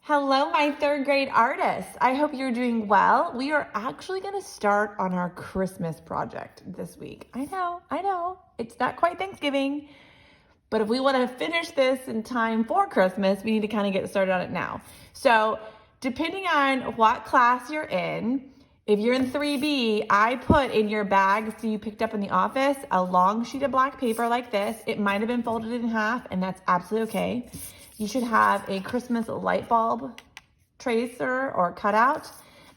Hello, my third grade artists. I hope you're doing well. We are actually going to start on our Christmas project this week. I know. It's not quite Thanksgiving, but if we want to finish this in time for Christmas, we need to kind of get started on it now. So, depending on what class you're in, if you're in 3B, I put in your bag, so you picked up in the office, a long sheet of black paper like this. It might have been folded in half, and that's absolutely okay. You should have a Christmas light bulb tracer or cutout.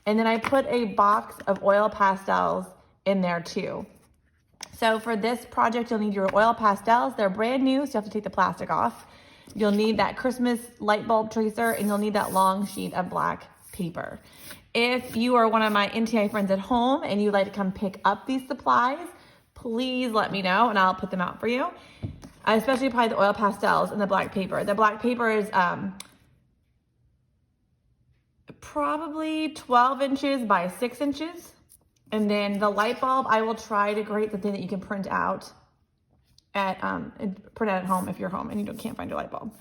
And then I put a box of oil pastels in there too. So for this project, you'll need your oil pastels. They're brand new, so you have to take the plastic off. You'll need that Christmas light bulb tracer, and you'll need that long sheet of black paper. If you are one of my NTI friends at home and you'd like to come pick up these supplies, please let me know and I'll put them out for you. Especially probably the oil pastels and the black paper. The black paper is probably 12 inches by 6 inches. And then the light bulb, I will try to create something that you can print out at home if you're home and you can't find your light bulb.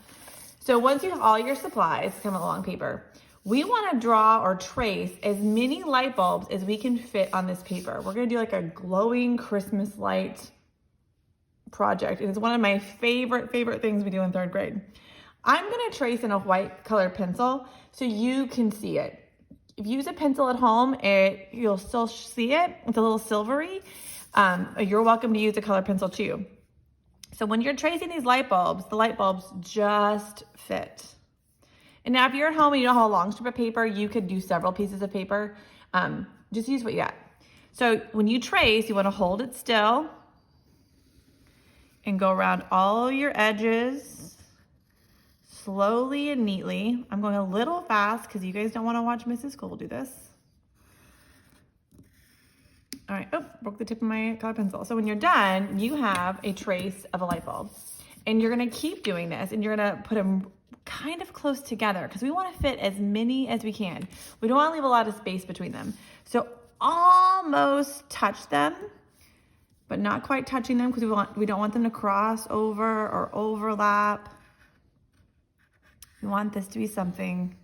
So once you have all your supplies, come along paper, we want to draw or trace as many light bulbs as we can fit on this paper. We're going to do like a glowing Christmas light project. It is one of my favorite things we do in third grade. I'm going to trace in a white colored pencil so you can see it. If you use a pencil at home, you'll still see it. It's a little silvery. You're welcome to use a colored pencil too. So when you're tracing these light bulbs, the light bulbs just fit. And now if you're at home and you don't have a long strip of paper, you could do several pieces of paper. Just use what you got. So when you trace, you want to hold it still and go around all your edges slowly and neatly. I'm going a little fast because you guys don't want to watch Mrs. Cole do this. All right, broke the tip of my colored pencil. So when you're done, you have a trace of a light bulb. And you're gonna keep doing this, and you're gonna put them kind of close together because we wanna fit as many as we can. We don't wanna leave a lot of space between them. So almost touch them, but not quite touching them because we don't want them to cross over or overlap. We want this to be something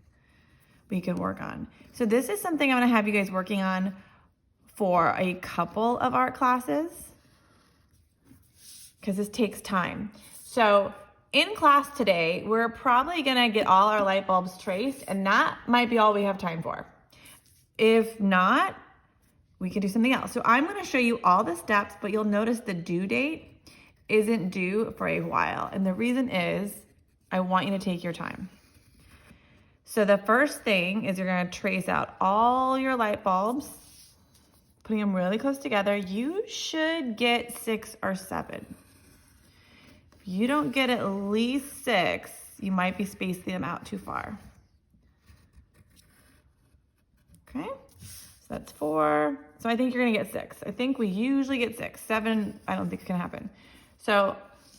we can work on. So this is something I'm gonna have you guys working on for a couple of art classes because this takes time. So in class today, we're probably gonna get all our light bulbs traced, and that might be all we have time for. If not, we can do something else. So I'm gonna show you all the steps, but you'll notice the due date isn't due for a while. And the reason is I want you to take your time. So the first thing is you're gonna trace out all your light bulbs, putting them really close together. You should get 6 or 7. If you don't get at least 6, you might be spacing them out too far. Okay. So that's 4. So I think you're gonna get 6. I think we usually get 6. 7, I don't think it's gonna happen. So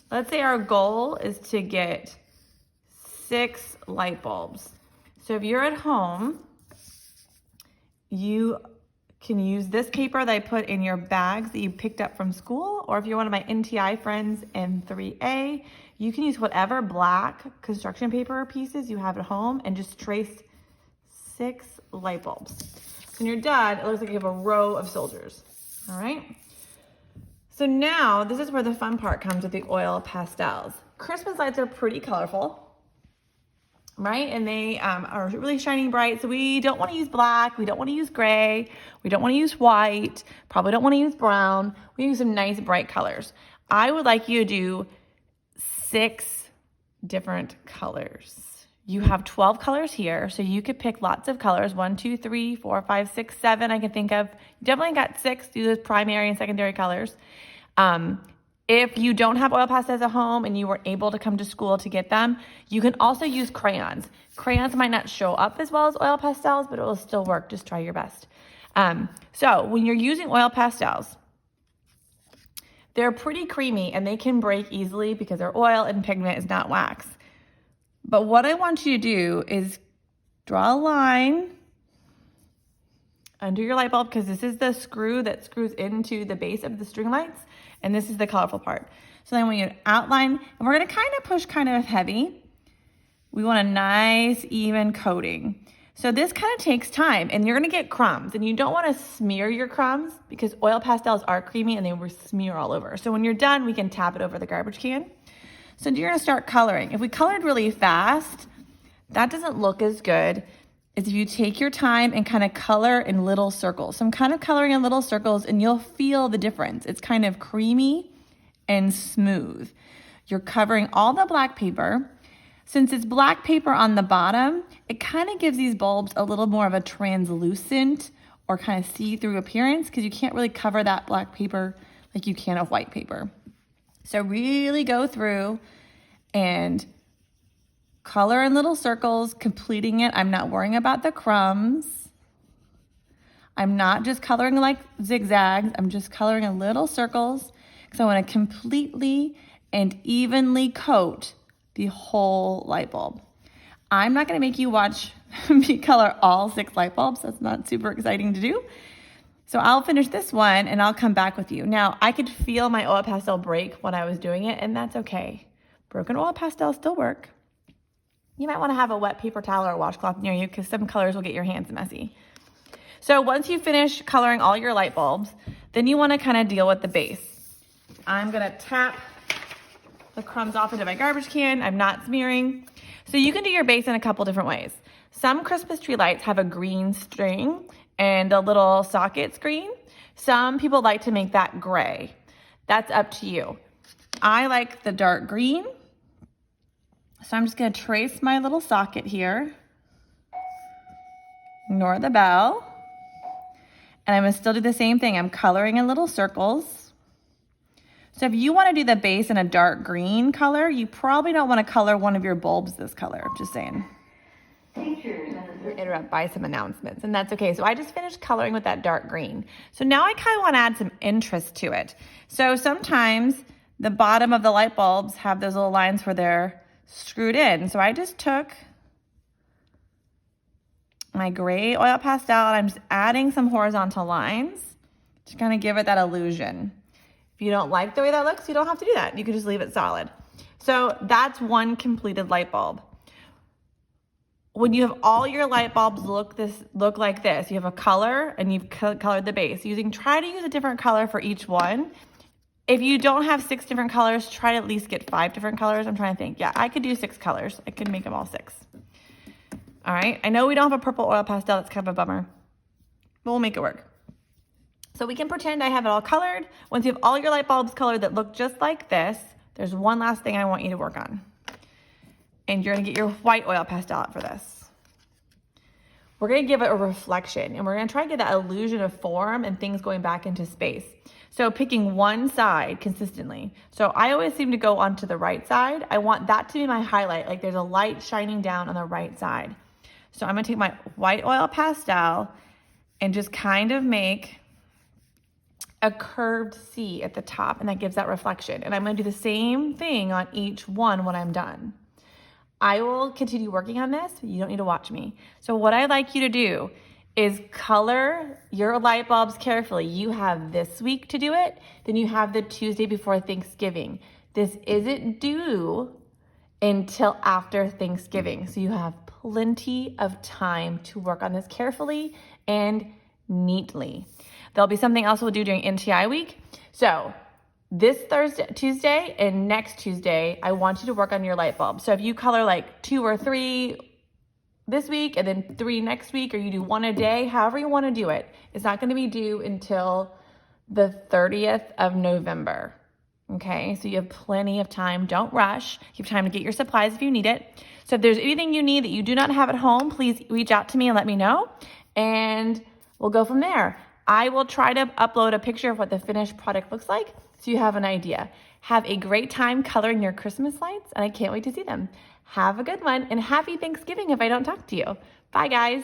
let's say our goal is to get 6 light bulbs. So if you're at home, you can use this paper that I put in your bags that you picked up from school, or if you're one of my NTI friends in 3A, you can use whatever black construction paper pieces you have at home and just trace 6 light bulbs. When you're done, it looks like you have a row of soldiers, all right? So now, this is where the fun part comes with the oil pastels. Christmas lights are pretty colorful, right? And they are really shining bright. So we don't want to use black. We don't want to use gray. We don't want to use white. Probably don't want to use brown. We use some nice bright colors. I would like you to do 6 different colors. You have 12 colors here, so you could pick lots of colors. 1, 2, 3, 4, 5, 6, 7. I can think of. You definitely got 6. Do the primary and secondary colors. If you don't have oil pastels at home and you were able to come to school to get them, you can also use crayons. Crayons might not show up as well as oil pastels, but it will still work. Just try your best. So when you're using oil pastels, they're pretty creamy and they can break easily because they're oil and pigment is not wax. But what I want you to do is draw a line under your light bulb, because this is the screw that screws into the base of the string lights, and this is the colorful part. So then we outline, and we're gonna kind of push kind of heavy, We want a nice, even coating. So this kind of takes time, and you're gonna get crumbs, and you don't wanna smear your crumbs because oil pastels are creamy and they will smear all over. So when you're done, we can tap it over the garbage can. So you're gonna start coloring. If we colored really fast, that doesn't look as good as if you take your time and kind of color in little circles. So I'm kind of coloring in little circles and you'll feel the difference. It's kind of creamy and smooth. You're covering all the black paper. Since it's black paper on the bottom, it kind of gives these bulbs a little more of a translucent or kind of see-through appearance because you can't really cover that black paper like you can of white paper. So really go through and color in little circles, completing it. I'm not worrying about the crumbs. I'm not just coloring like zigzags. I'm just coloring in little circles because I want to completely and evenly coat the whole light bulb. I'm not going to make you watch me color all 6 light bulbs. That's not super exciting to do. So I'll finish this one and I'll come back with you. Now, I could feel my oil pastel break when I was doing it, and that's okay. Broken oil pastels still work. You might want to have a wet paper towel or a washcloth near you because some colors will get your hands messy. So once you finish coloring all your light bulbs, then you want to kind of deal with the base. I'm going to tap the crumbs off into my garbage can. I'm not smearing. So you can do your base in a couple different ways. Some Christmas tree lights have a green string and a little socket green. Some people like to make that gray. That's up to you. I like the dark green. So I'm just gonna trace my little socket here. Ignore the bell. And I'm gonna still do the same thing. I'm coloring in little circles. So if you wanna do the base in a dark green color, you probably don't wanna color one of your bulbs this color, just saying. We're interrupted by some announcements, and that's okay. So I just finished coloring with that dark green. So now I kind of want to add some interest to it. So sometimes the bottom of the light bulbs have those little lines where they're screwed in. So I just took my gray oil pastel and I'm just adding some horizontal lines to kind of give it that illusion. If you don't like the way that looks, you don't have to do that. You can just leave it solid. So that's one completed light bulb. When you have all your light bulbs look like this, you have a color and you've colored the base. Try to use a different color for each one. If you don't have 6 different colors, try to at least get 5 different colors. I'm trying to think. Yeah, I could do 6 colors. I could make them all 6. All right. I know we don't have a purple oil pastel. That's kind of a bummer, but we'll make it work. So we can pretend I have it all colored. Once you have all your light bulbs colored that look just like this, there's one last thing I want you to work on. And you're gonna get your white oil pastel out for this. We're gonna give it a reflection and we're gonna try to get that illusion of form and things going back into space. So picking one side consistently. So I always seem to go onto the right side. I want that to be my highlight, like there's a light shining down on the right side. So I'm gonna take my white oil pastel and just kind of make a curved C at the top, and that gives that reflection. And I'm gonna do the same thing on each one when I'm done. I will continue working on this. You don't need to watch me. So what I'd like you to do is color your light bulbs carefully. You have this week to do it, then you have the Tuesday before Thanksgiving. This isn't due until after Thanksgiving. So you have plenty of time to work on this carefully and neatly. There'll be something else we'll do during NTI week. So this Tuesday and next Tuesday, I want you to work on your light bulb. So if you color like 2 or 3 this week and then 3 next week, or you do 1 a day, however you want to do it, it's not going to be due until the 30th of November. Okay, so you have plenty of time. Don't rush. You have time to get your supplies if you need it. So if there's anything you need that you do not have at home, please reach out to me and let me know, and we'll go from there. I will try to upload a picture of what the finished product looks like so you have an idea. Have a great time coloring your Christmas lights, and I can't wait to see them. Have a good one, and happy Thanksgiving if I don't talk to you. Bye, guys.